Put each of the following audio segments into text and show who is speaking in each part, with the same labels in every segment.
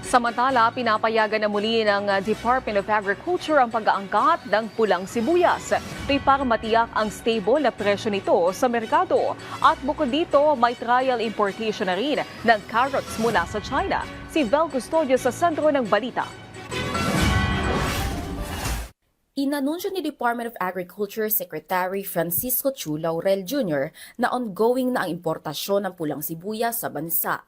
Speaker 1: Samantala, pinapayagan na muli ng Department of Agriculture ang pag-aangkat ng pulang sibuyas. Ito'y para matiyak ang stable na presyo nito sa merkado. At bukod dito, may trial importation na rin ng carrots mula sa China. Si Vel Custodio sa sentro ng balita.
Speaker 2: Inanunsyo ni Department of Agriculture Secretary Francisco Chu Laurel Jr. na ongoing na ang importasyon ng pulang sibuyas sa bansa.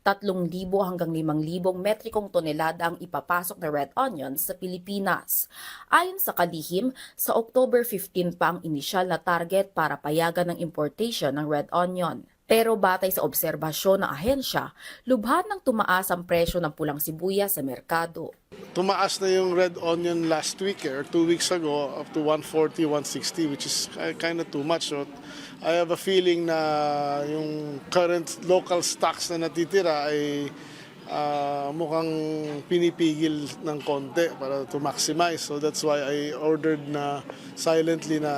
Speaker 2: 3,000 hanggang 5,000 metrikong tonelada ang ipapasok na red onions sa Pilipinas. Ayon sa kalihim, sa October 15 pa ang inisyal na target para payagan ng importation ng red onion. Pero batay sa obserbasyon ng ahensya, lubhad ng tumaas ang presyo ng pulang sibuyas sa merkado.
Speaker 3: Tumaas na yung red onion last week or 2 weeks ago up to 140, 160, which is kind of too much. So I have a feeling na yung current local stocks na natitira ay mukhang pinipigil ng konti para to maximize. So that's why I ordered na silently na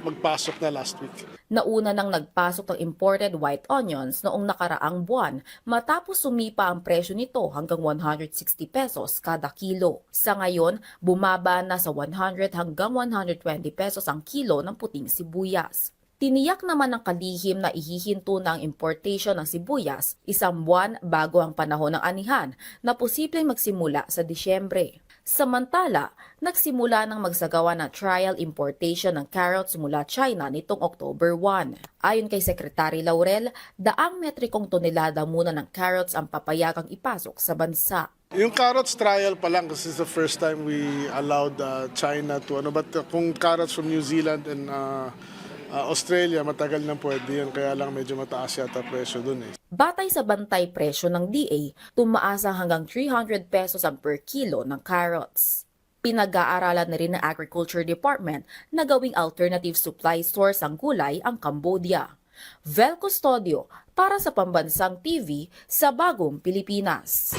Speaker 3: magpasok na last week.
Speaker 2: Nauna nang nagpasok ng imported white onions noong nakaraang buwan matapos sumipa ang presyo nito hanggang 160 pesos kada kilo. Sa ngayon, bumaba na sa 100 hanggang 120 pesos ang kilo ng puting sibuyas. Tiniyak naman ng kalihim na ihihinto na ang importation ng sibuyas 1 buwan bago ang panahon ng anihan na posibleng magsimula sa Disyembre. Samantala, nagsimula ng magsagawa ng trial importation ng carrots mula China nitong October 1. Ayon kay Secretary Laurel, 100 metrikong tonelada muna ng carrots ang papayagang ipasok sa bansa.
Speaker 3: Yung carrots trial pa lang kasi it's the first time we allowed China to but kung carrots from New Zealand and Australia, matagal na pwede yun, kaya lang medyo mataas yata presyo dun eh.
Speaker 2: Batay sa bantay presyo ng DA, tumaas ang hanggang 300 pesos ang per kilo ng carrots. Pinag-aaralan na rin ng Agriculture Department na gawing alternative supply source ang gulay ang Cambodia. Vel Custodio para sa Pambansang TV sa Bagong Pilipinas.